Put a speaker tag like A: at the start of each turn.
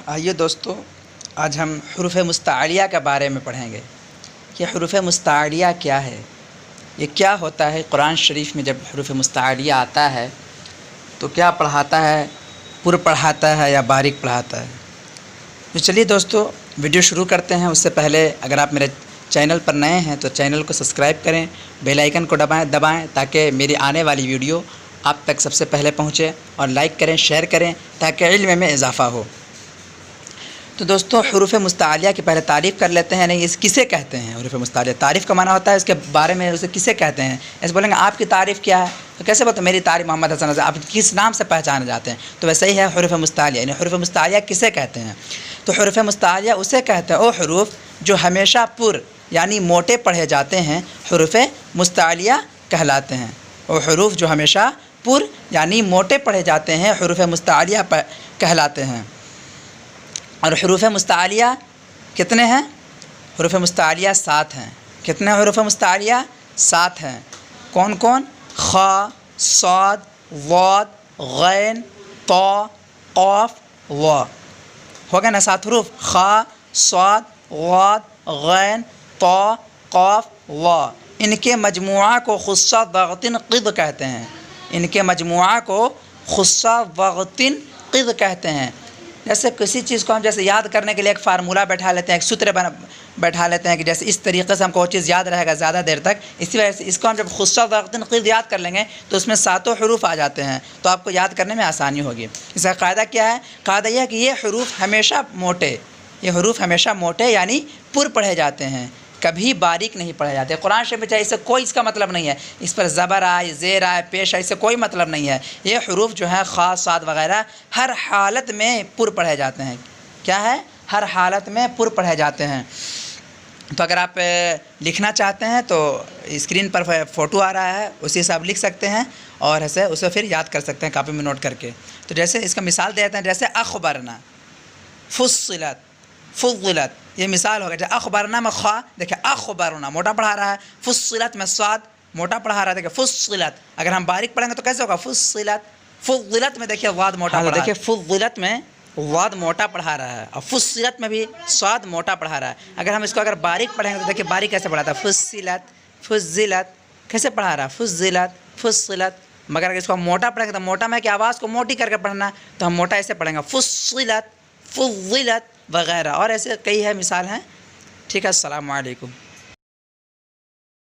A: آئیے دوستو، آج ہم حروف مستعلیہ کے بارے میں پڑھیں گے کہ حروف مستعلیہ کیا ہے، یہ کیا ہوتا ہے۔ قرآن شریف میں جب حروف مستعلیہ آتا ہے تو کیا پڑھاتا ہے، پر پڑھاتا ہے یا باریک پڑھاتا ہے۔ تو چلیے دوستو ویڈیو شروع کرتے ہیں۔ اس سے پہلے اگر آپ میرے چینل پر نئے ہیں تو چینل کو سبسکرائب کریں، بیل آئیکن کو دبائیں تاکہ میری آنے والی ویڈیو آپ تک سب سے پہلے پہنچے، اور لائک کریں، شیئر کریں تاکہ علم میں اضافہ ہو۔ تو دوستو حروف مستعلیہ کی پہلے تعریف کر لیتے ہیں۔ نہیں، اس کسے کہتے ہیں حروف مستعلیہ؟ تعریف کا معنی ہوتا ہے اس کے بارے میں، اسے کسے کہتے ہیں۔ ایسے بولیں گے آپ کی تعریف کیا ہے تو کیسے بولتے میری تعریف محمد حسن رضا، آپ کس نام سے پہچانے جاتے ہیں؟ تو ویسے ہی ہے حروف مستعلیہ، یعنی حروف مستعلیہ کسے کہتے ہیں؟ تو حروف مستعلیہ اسے کہتے ہیں وہ حروف جو ہمیشہ پر یعنی موٹے پڑھے جاتے ہیں، حروف مستعلیہ کہلاتے ہیں۔ وہ حروف جو ہمیشہ پر یعنی موٹے پڑھے جاتے ہیں حروف مستعلیہ کہلاتے ہیں۔ اور حروف مستعلیہ کتنے ہیں؟ حروف مستعلیہ 7 ہیں۔ کتنے حروف مستعلیہ؟ 7 ہیں۔ کون کون؟ خ، صاد، ضاد، غین، طا، قاف، وا۔ ہو گئے نا 7 حروف؟ خ، صاد، ضاد، غین، طا، قاف، وا۔ ان کے مجموعہ کو خصہ ضغطن قض کہتے ہیں۔ ان کے مجموعہ کو خصہ ضغطن قض کہتے ہیں۔ جیسے کسی چیز کو ہم جیسے یاد کرنے کے لیے ایک فارمولہ بیٹھا لیتے ہیں، ایک سوتر بیٹھا لیتے ہیں کہ جیسے اس طریقے سے ہم کو وہ چیز یاد رہے گا زیادہ دیر تک، اسی وجہ سے اس کو ہم جب خصہ ضغطن قض یاد کر لیں گے تو اس میں 7 حروف آ جاتے ہیں، تو آپ کو یاد کرنے میں آسانی ہوگی۔ اس کا قاعدہ کیا ہے؟ قاعدہ یہ ہے کہ یہ حروف ہمیشہ موٹے، یہ حروف ہمیشہ موٹے یعنی پر پڑھے جاتے ہیں، کبھی باریک نہیں پڑھے جاتے۔ قرآن شریف میں چاہے اس سے کوئی اس کا مطلب نہیں ہے، اس پر زبر آئے، زیر آئے، پیش آئے، اس سے کوئی مطلب نہیں ہے۔ یہ حروف جو ہیں خا، صاد وغیرہ ہر حالت میں پر پڑھے جاتے ہیں۔ کیا ہے؟ ہر حالت میں پر پڑھے جاتے ہیں۔ تو اگر آپ لکھنا چاہتے ہیں تو اسکرین پر فوٹو آ رہا ہے، اسی سے آپ لکھ سکتے ہیں اور ایسے اسے پھر یاد کر سکتے ہیں کاپی میں نوٹ کر کے۔ تو جیسے اس کا مثال دیتے ہیں، جیسے اخبرنا، فصلت، فضلت، یہ مثال ہوگا۔ جیسے اخبرنا میں خا، دیکھیں اخبرنا موٹا پڑھا رہا ہے، فصلت میں صاد موٹا پڑھا رہا ہے، دیکھیں فصلت۔ اگر ہم باریک پڑھیں گے تو کیسے ہوگا؟ فصلت۔ فضلت میں دیکھیے واد موٹا پڑھا ہے، دیکھیے فضلت میں واد موٹا پڑھا رہا ہے، اور فصلت میں بھی صاد موٹا پڑھا رہا ہے۔ اگر ہم اس کو اگر باریک پڑھیں گے تو دیکھیے باریک کیسے پڑھاتا ہے؟ فصلت، فضلت، کیسے پڑھا رہا ہے؟ فضلت، فصلت۔ مگر اگر اس کو ہم موٹا پڑھیں گے تو موٹا میں کہ آواز کو موٹی کر کے پڑھنا، تو ہم موٹا ایسے پڑھیں گے فصلت، فضلت وغیرہ، اور ایسے کئی ہے مثال ہیں۔ ٹھیک ہے، السلام علیکم۔